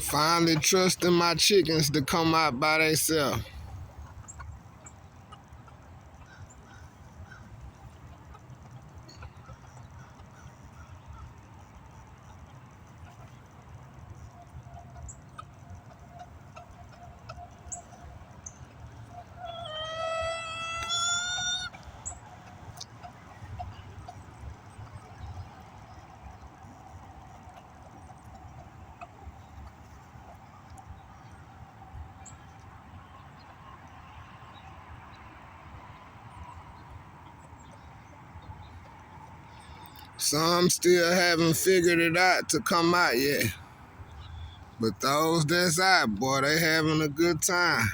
Finally trusting my chickens to come out by themselves. Some still haven't figured it out to come out yet. But those that's out, boy, they having a good time.